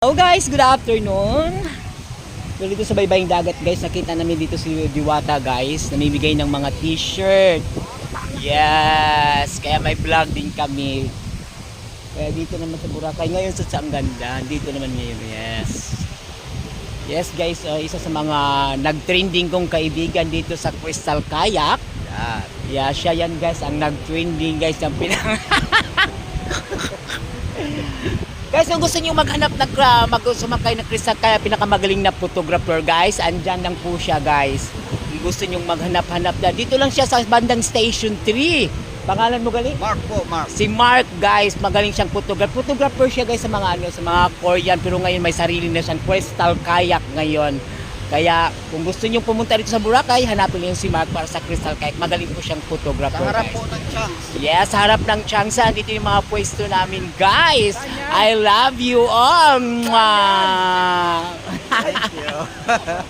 Hello guys, good afternoon. So dito sa baybaying dagat guys, nakita namin dito si Diwata guys, namimigay ng mga t-shirt. Yes, kaya may vlog din kami. Kaya dito naman sa Boracay ngayon sa ang ganda. Dito naman ngayon, yes. Yes guys, isa sa mga nag-trending kong kaibigan dito sa Crystal Kayak. Yeah, siya yan guys, ang nag-trending guys ng pinang Guys, kung gusto niyo maghanap sumakay ng Crystal Kayak, pinakamagaling na photographer guys, andyan lang po siya guys. Kung gusto niyo maghanap-hanap na, dito lang siya sa bandang Station 3. Pangalan mo galing? Mark po, Mark. Si Mark guys, magaling siyang photographer siya guys sa mga sa mga Korean, pero ngayon may sarili na siyang Crystal Kayak ngayon. Kaya kung gusto niyo pumunta dito sa Boracay, hanapin niyo si Mark para sa Crystal Kayak. Magaling po siyang photographer Sa harap guys. po ng chunks. Yes, harap ng Changsa. Dito yung mga pwesto namin guys. I love you all. Mwah! Thank you.